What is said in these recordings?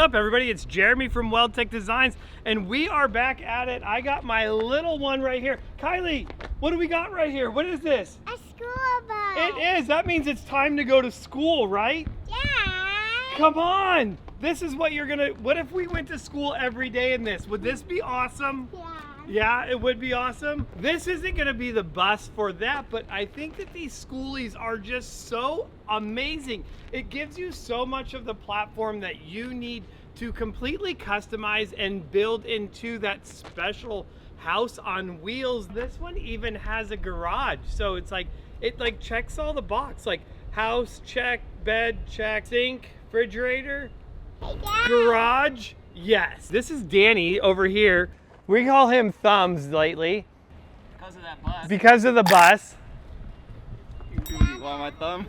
up, everybody? It's Jeremy from WeldTec Designs, and we are back at it. I got my little one right here. Kylie, what do we got right here? What is this? A school bus. It is. That means it's time to go to school, right? Yeah. Come on. This is what you're gonna, what if we went to school every day in this? Would this be awesome? Yeah. Yeah, it would be awesome. This isn't gonna be the bus for that, but I think that these schoolies are just so amazing. It gives you so much of the platform that you need to completely customize and build into that special house on wheels. This one even has a garage, so it's like, it like checks all the boxes, like house check, bed check, sink, refrigerator, garage, yes. This is Danny over here. We call him Thumbs lately. Because of that bus. Because of the bus. You want my thumb?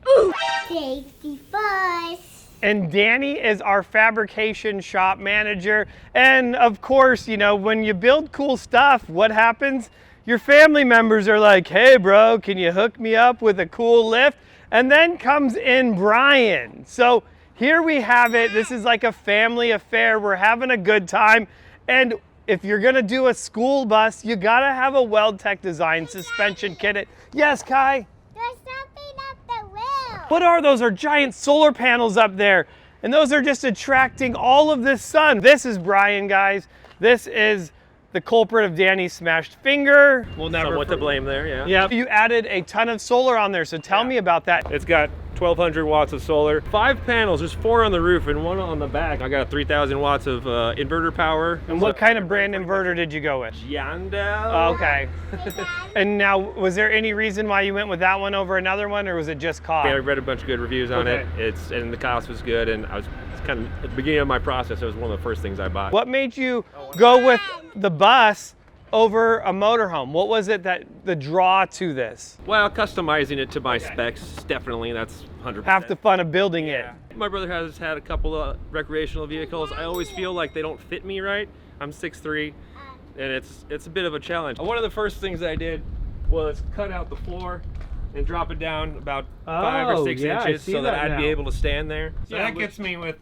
Ooh, safety bus. And Danny is our fabrication shop manager. And of course, you know, when you build cool stuff, what happens? Your family members are like, hey bro, can you hook me up with a cool lift? And then comes in Brian. So here we have it. This is like a family affair. We're having a good time. And if you're gonna do a school bus, you gotta have a WeldTec Design suspension kit. Yes, Kai? There's something up the wheel. What are those? Are giant solar panels up there. And those are just attracting all of this sun. This is Brian, guys. This is the culprit of Danny's smashed finger. We'll never Somewhat to blame there, yeah. Yeah. You added a ton of solar on there, so tell me about that. It's got 1,200 watts of solar. 5 panels, there's 4 on the roof and 1 on the back. I got 3,000 watts of inverter power. And what kind of brand inverter did you go with? Yandel. Okay. And now, was there any reason why you went with that one over another one, or was it just cost? Yeah, I read a bunch of good reviews on Okay. it. And the cost was good, and it's kind of at the beginning of my process. It was one of the first things I bought. What made you go with the bus over a motorhome? What was it that the draw to this? Well, customizing it to my specs, definitely. That's 100%. Half the fun of building it. My brother has had a couple of recreational vehicles. I always feel like they don't fit me right. I'm 6'3", and it's a bit of a challenge. One of the first things I did was cut out the floor and drop it down about 5 or 6 yeah, I inches see so that that I'd be now. able to stand there. So Yeah, that gets me with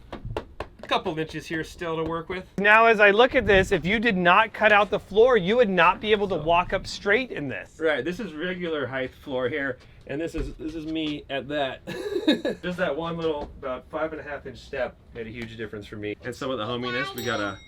a couple inches here still to work with. Now, as I look at this, if you did not cut out the floor, you would not be able to walk up straight in this. Right, this is regular height floor here, and this is me at that. Just that one little about 5.5 inch step made a huge difference for me. And some of the hominess, we got a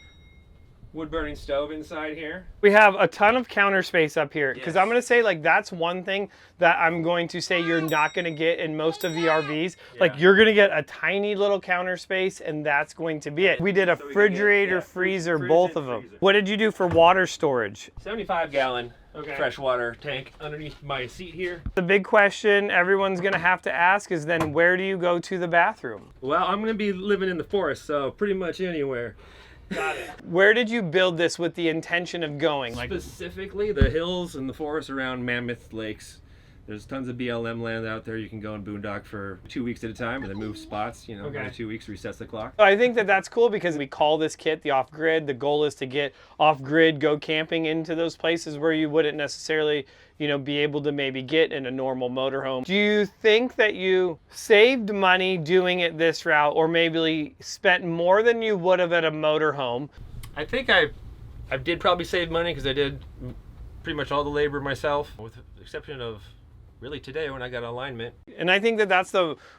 wood burning stove inside here. We have a ton of counter space up here, because Yes. I'm going to say, like, that's one thing that I'm going to say you're not going to get in most of the RVs. Like, you're going to get a tiny little counter space, and that's going to be it. We did a So we can get, refrigerator, yeah, freezer, fridge both and of them. freezer. What did you do for water storage? 75-gallon Okay. freshwater tank underneath my seat here. The big question everyone's going to have to ask is then, where do you go to the bathroom? Well, I'm gonna be living in the forest, so pretty much anywhere. Got it. Where did you build this with the intention of going? Like, Specifically, the hills and the forests around Mammoth Lakes. There's tons of BLM land out there. You can go and boondock for 2 weeks at a time and then move spots, you know, Okay. every 2 weeks resets the clock. I think that that's cool because we call this kit the off-grid. The goal is to get off-grid, go camping into those places where you wouldn't necessarily, you know, be able to maybe get in a normal motorhome. Do you think that you saved money doing it this route, or maybe spent more than you would have at a motorhome? I think I did probably save money because I did pretty much all the labor myself, with the exception of really today when I got alignment. And I think that that's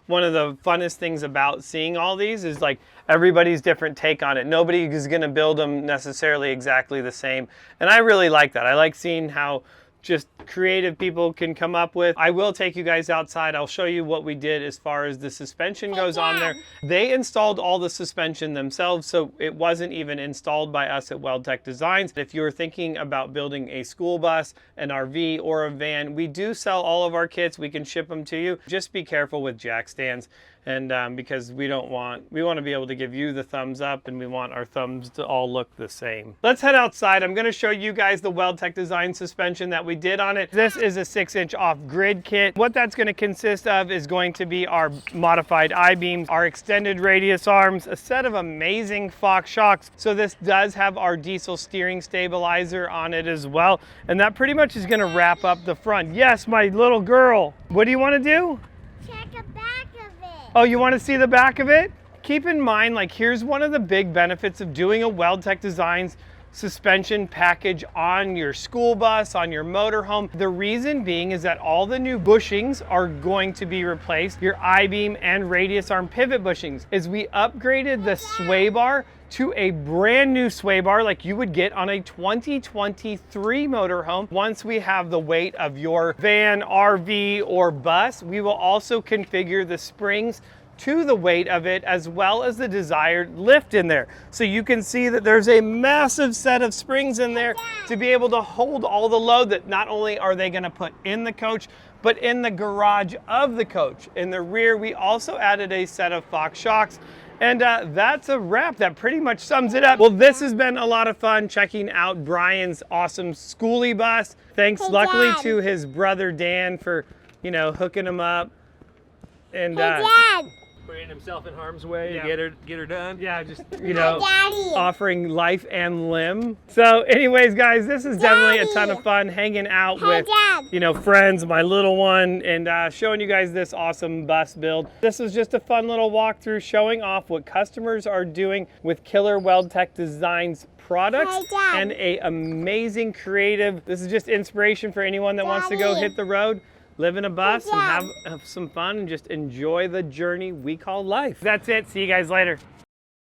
one of the funnest things about seeing all these is like everybody's different take on it. Nobody is going to build them necessarily exactly the same. And I really like that. I like seeing how just creative people can come up with. I will take you guys outside. I'll show you what we did as far as the suspension goes on there. They installed all the suspension themselves, so it wasn't even installed by us at WeldTec Designs. If you're thinking about building a school bus, an RV, or a van, we do sell all of our kits. We can ship them to you. Just be careful with jack stands. And because we want to be able to give you the thumbs up, and we want our thumbs to all look the same. Let's head outside. I'm going to show you guys the WeldTec Design suspension that we did on it. This is a 6-inch off-grid kit. What that's going to consist of is going to be our modified I-beams, our extended radius arms, a set of amazing Fox shocks. So this does have our diesel steering stabilizer on it as well. And that pretty much is going to wrap up the front. Yes, my little girl. What do you want to do? Check the back of it. Oh, you want to see the back of it? keep in mind, like, here's one of the big benefits of doing a WeldTec Designs suspension package on your school bus, on your motorhome. The reason being is that all the new bushings are going to be replaced. Your I-beam and radius arm pivot bushings. As we upgraded the sway bar to a brand new sway bar like you would get on a 2023 motorhome. Once we have the weight of your van, RV, or bus, we will also configure the springs to the weight of it, as well as the desired lift in there. So you can see that there's a massive set of springs in there to be able to hold all the load that not only are they gonna put in the coach, but in the garage of the coach. In the rear, we also added a set of Fox shocks. And that's a wrap. That pretty much sums it up. Well, this has been a lot of fun checking out Brian's awesome schoolie bus. Thanks luckily to his brother Dan for, you know, hooking him up. And Dad. Putting himself in harm's way Yeah. to get her done. yeah, just, you know, Daddy. offering life and limb. So anyways, guys, this is definitely a ton of fun hanging out with, Dad. you know, friends, my little one, and showing you guys this awesome bus build. This was just a fun little walkthrough showing off what customers are doing with killer WeldTec Designs products Hey, Dad. and a amazing creative. This is just inspiration for anyone that wants to go Daddy. hit the road, live in a bus, and Dad. have some fun and just enjoy the journey we call life. That's it. See you guys later.